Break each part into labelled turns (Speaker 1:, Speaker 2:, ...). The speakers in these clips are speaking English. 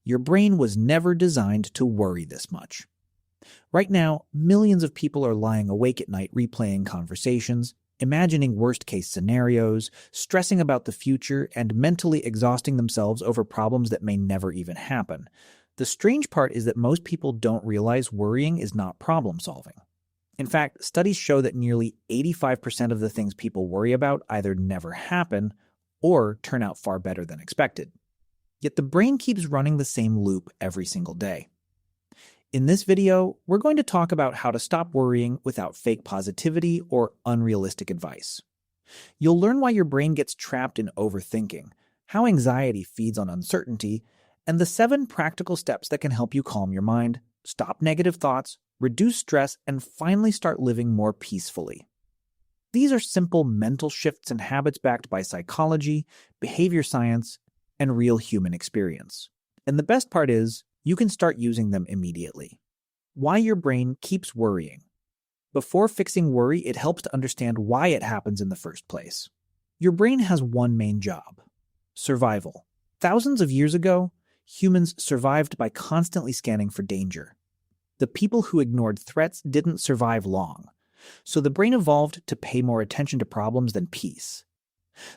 Speaker 1: Your brain was never designed to worry this much. Right now, millions of people are lying awake at night replaying conversations, imagining worst-case scenarios, stressing about the future, and mentally exhausting themselves over problems that may never even happen. The strange part is that most people don't realize worrying is not problem-solving. In fact, studies show that nearly 85% of the things people worry about either never happen or turn out far better than expected. Yet the brain keeps running the same loop every single day. In this video, we're going to talk about how to stop worrying without fake positivity or unrealistic advice. You'll learn why your brain gets trapped in overthinking, how anxiety feeds on uncertainty, and the 7 practical steps that can help you calm your mind, stop negative thoughts, reduce stress, and finally start living more peacefully. These are simple mental shifts and habits backed by psychology, behavior science, and real human experience. And the best part is, you can start using them immediately. Why your brain keeps worrying. Before fixing worry, it helps to understand why it happens in the first place. Your brain has one main job: survival. Thousands of years ago, humans survived by constantly scanning for danger. The people who ignored threats didn't survive long, so the brain evolved to pay more attention to problems than peace.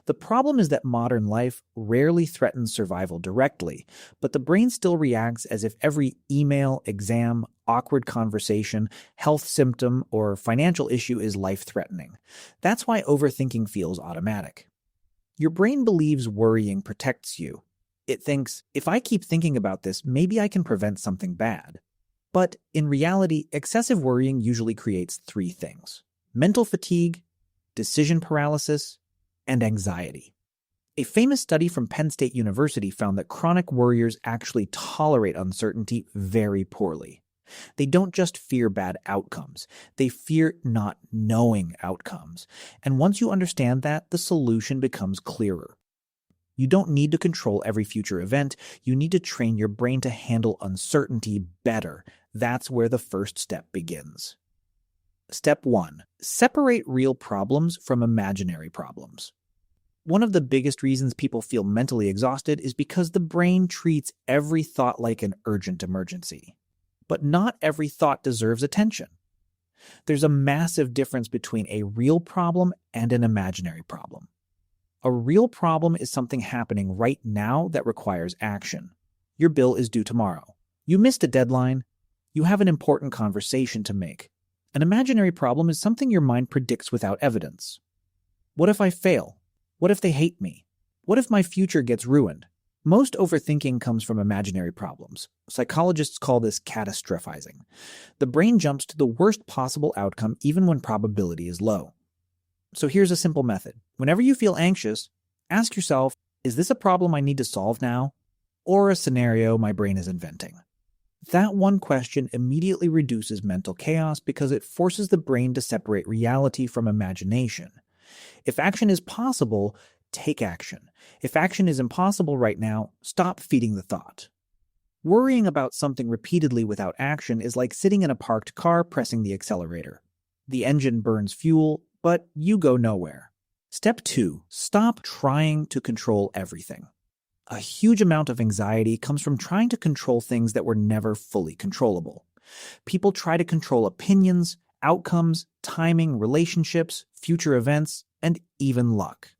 Speaker 1: The problem is that modern life rarely threatens survival directly, but the brain still reacts as if every email, exam, awkward conversation, health symptom, or financial issue is life-threatening. That's why overthinking feels automatic. Your brain believes worrying protects you. It thinks, if I keep thinking about this, maybe I can prevent something bad. But in reality, excessive worrying usually creates 3 things: mental fatigue, decision paralysis, and anxiety. A famous study from Penn State University found that chronic worriers actually tolerate uncertainty very poorly. They don't just fear bad outcomes, they fear not knowing outcomes. And once you understand that, the solution becomes clearer. You don't need to control every future event, you need to train your brain to handle uncertainty better. That's where the first step begins. Step 1. Separate real problems from imaginary problems. One of the biggest reasons people feel mentally exhausted is because the brain treats every thought like an urgent emergency. But not every thought deserves attention. There's a massive difference between a real problem and an imaginary problem. A real problem is something happening right now that requires action. Your bill is due tomorrow. You missed a deadline. You have an important conversation to make. An imaginary problem is something your mind predicts without evidence. What if I fail? What if they hate me? What if my future gets ruined? Most overthinking comes from imaginary problems. Psychologists call this catastrophizing. The brain jumps to the worst possible outcome even when probability is low. So here's a simple method. Whenever you feel anxious, ask yourself, is this a problem I need to solve now, or a scenario my brain is inventing? That one question immediately reduces mental chaos because it forces the brain to separate reality from imagination. If action is possible, take action. If action is impossible right now, stop feeding the thought. Worrying about something repeatedly without action is like sitting in a parked car pressing the accelerator. The engine burns fuel, but you go nowhere. Step 2. Stop trying to control everything. A huge amount of anxiety comes from trying to control things that were never fully controllable. People try to control opinions, outcomes, timing, relationships, future events, and even luck.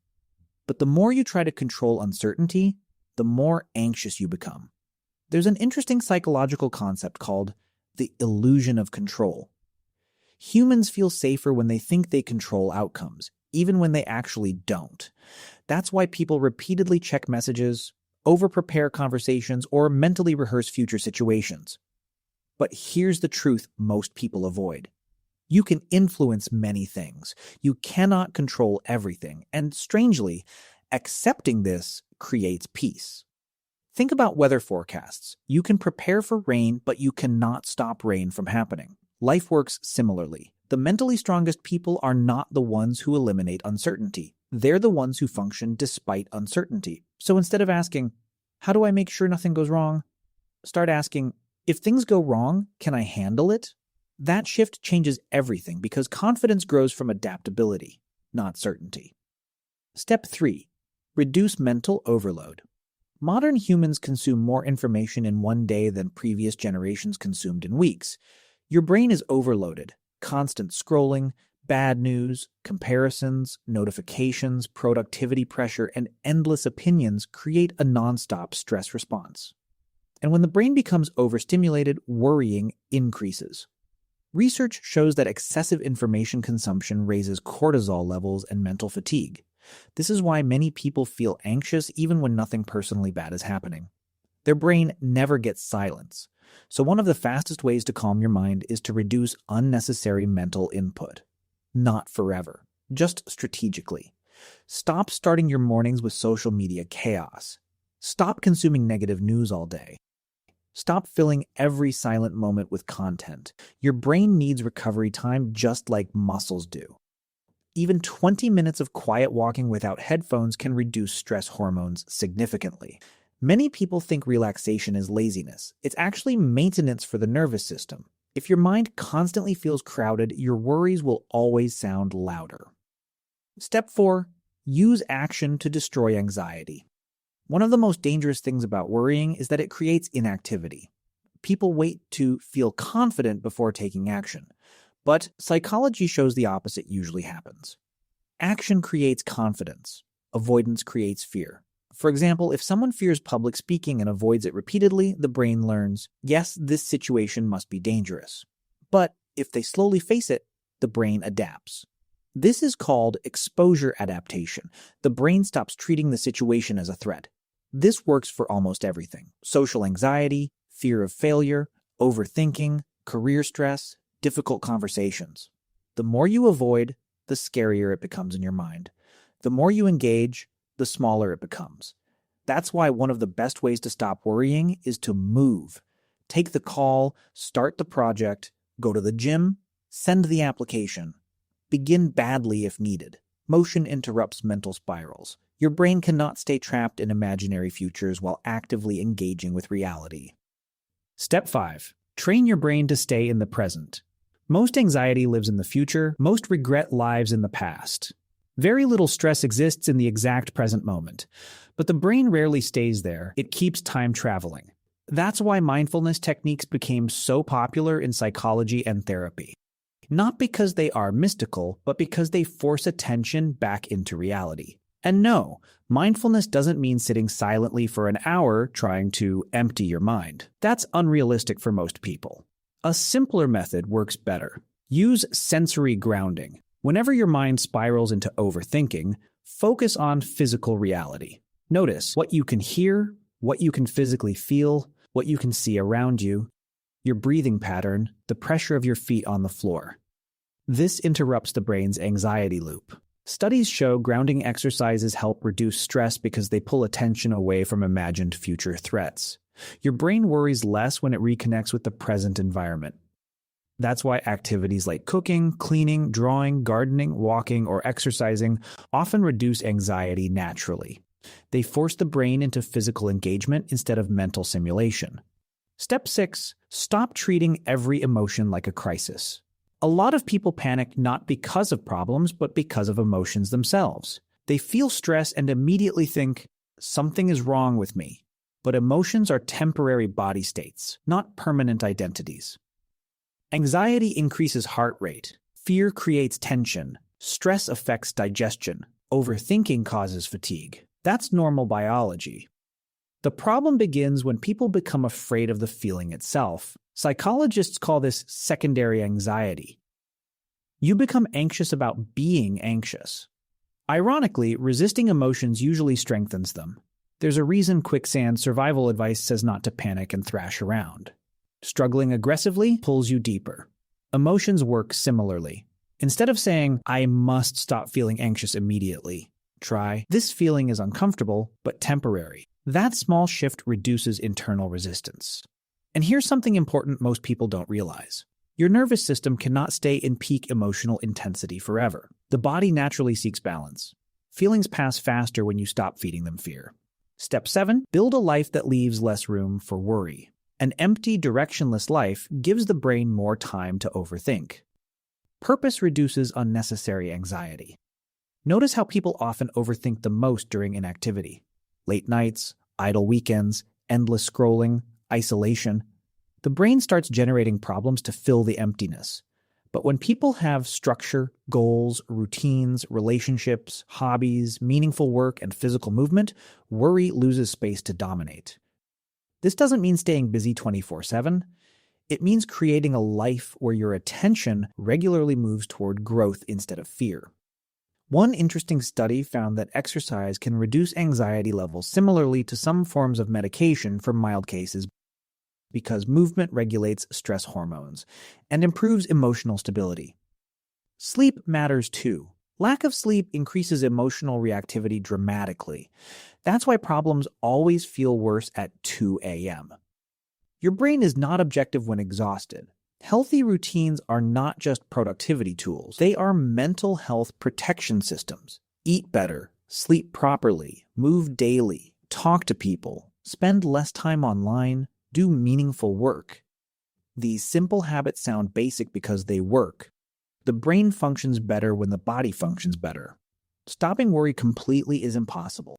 Speaker 1: But the more you try to control uncertainty, the more anxious you become. There's an interesting psychological concept called the illusion of control. Humans feel safer when they think they control outcomes, even when they actually don't. That's why people repeatedly check messages, over-prepare conversations, or mentally rehearse future situations. But here's the truth most people avoid. You can influence many things. You cannot control everything, and strangely, accepting this creates peace. Think about weather forecasts. You can prepare for rain, but you cannot stop rain from happening. Life works similarly. The mentally strongest people are not the ones who eliminate uncertainty. They're the ones who function despite uncertainty. So instead of asking, how do I make sure nothing goes wrong? Start asking, if things go wrong, can I handle it? That shift changes everything because confidence grows from adaptability, not certainty. Step 3. Reduce mental overload. Modern humans consume more information in one day than previous generations consumed in weeks. Your brain is overloaded. Constant scrolling, bad news, comparisons, notifications, productivity pressure, and endless opinions create a nonstop stress response. And when the brain becomes overstimulated, worrying increases. Research shows that excessive information consumption raises cortisol levels and mental fatigue. This is why many people feel anxious even when nothing personally bad is happening. Their brain never gets silence. So one of the fastest ways to calm your mind is to reduce unnecessary mental input. Not forever, just strategically. Stop starting your mornings with social media chaos. Stop consuming negative news all day. Stop filling every silent moment with content. Your brain needs recovery time just like muscles do. Even 20 minutes of quiet walking without headphones can reduce stress hormones significantly. Many people think relaxation is laziness. It's actually maintenance for the nervous system. If your mind constantly feels crowded, your worries will always sound louder. Step 4. Use action to destroy anxiety. One of the most dangerous things about worrying is that it creates inactivity. People wait to feel confident before taking action. But psychology shows the opposite usually happens. Action creates confidence. Avoidance creates fear. For example, if someone fears public speaking and avoids it repeatedly, the brain learns, yes, this situation must be dangerous. But if they slowly face it, the brain adapts. This is called exposure adaptation. The brain stops treating the situation as a threat. This works for almost everything: social anxiety, fear of failure, overthinking, career stress, difficult conversations. The more you avoid, the scarier it becomes in your mind. The more you engage, the smaller it becomes. That's why one of the best ways to stop worrying is to move. Take the call, start the project, go to the gym, send the application. Begin badly if needed. Motion interrupts mental spirals. Your brain cannot stay trapped in imaginary futures while actively engaging with reality. Step 5. Train your brain to stay in the present. Most anxiety lives in the future. Most regret lives in the past. Very little stress exists in the exact present moment. But the brain rarely stays there. It keeps time traveling. That's why mindfulness techniques became so popular in psychology and therapy. Not because they are mystical, but because they force attention back into reality. And no, mindfulness doesn't mean sitting silently for an hour trying to empty your mind. That's unrealistic for most people. A simpler method works better. Use sensory grounding. Whenever your mind spirals into overthinking, focus on physical reality. Notice what you can hear, what you can physically feel, what you can see around you, your breathing pattern, the pressure of your feet on the floor. This interrupts the brain's anxiety loop. Studies show grounding exercises help reduce stress because they pull attention away from imagined future threats. Your brain worries less when it reconnects with the present environment. That's why activities like cooking, cleaning, drawing, gardening, walking, or exercising often reduce anxiety naturally. They force the brain into physical engagement instead of mental simulation. Step 6. Stop treating every emotion like a crisis. A lot of people panic not because of problems, but because of emotions themselves. They feel stress and immediately think, something is wrong with me. But emotions are temporary body states, not permanent identities. Anxiety increases heart rate. Fear creates tension. Stress affects digestion. Overthinking causes fatigue. That's normal biology. The problem begins when people become afraid of the feeling itself. Psychologists call this secondary anxiety. You become anxious about being anxious. Ironically, resisting emotions usually strengthens them. There's a reason quicksand survival advice says not to panic and thrash around. Struggling aggressively pulls you deeper. Emotions work similarly. Instead of saying, I must stop feeling anxious immediately, try, this feeling is uncomfortable, but temporary. That small shift reduces internal resistance. And here's something important most people don't realize. Your nervous system cannot stay in peak emotional intensity forever. The body naturally seeks balance. Feelings pass faster when you stop feeding them fear. Step 7. Build a life that leaves less room for worry. An empty, directionless life gives the brain more time to overthink. Purpose reduces unnecessary anxiety. Notice how people often overthink the most during inactivity. Late nights, idle weekends, endless scrolling, isolation. The brain starts generating problems to fill the emptiness. But when people have structure, goals, routines, relationships, hobbies, meaningful work, and physical movement, worry loses space to dominate. This doesn't mean staying busy 24/7. It means creating a life where your attention regularly moves toward growth instead of fear. One interesting study found that exercise can reduce anxiety levels similarly to some forms of medication for mild cases because movement regulates stress hormones and improves emotional stability. Sleep matters too. Lack of sleep increases emotional reactivity dramatically. That's why problems always feel worse at 2 a.m. Your brain is not objective when exhausted. Healthy routines are not just productivity tools, they are mental health protection systems. Eat better, sleep properly, move daily, talk to people, spend less time online, do meaningful work. These simple habits sound basic because they work. The brain functions better when the body functions better. Stopping worry completely is impossible.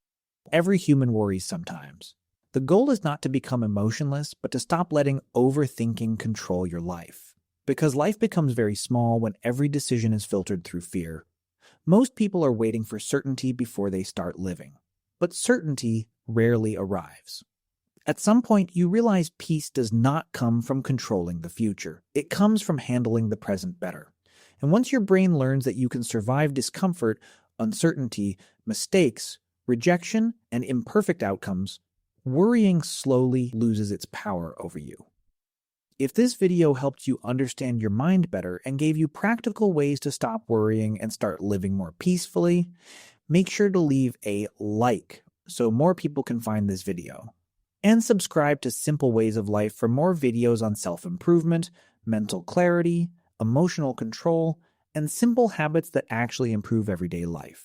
Speaker 1: Every human worries sometimes. The goal is not to become emotionless, but to stop letting overthinking control your life. Because life becomes very small when every decision is filtered through fear. Most people are waiting for certainty before they start living. But certainty rarely arrives. At some point, you realize peace does not come from controlling the future. It comes from handling the present better. And once your brain learns that you can survive discomfort, uncertainty, mistakes, rejection, and imperfect outcomes, worrying slowly loses its power over you. If this video helped you understand your mind better and gave you practical ways to stop worrying and start living more peacefully, make sure to leave a like so more people can find this video. And subscribe to Simple Ways of Life for more videos on self-improvement, mental clarity, emotional control, and simple habits that actually improve everyday life.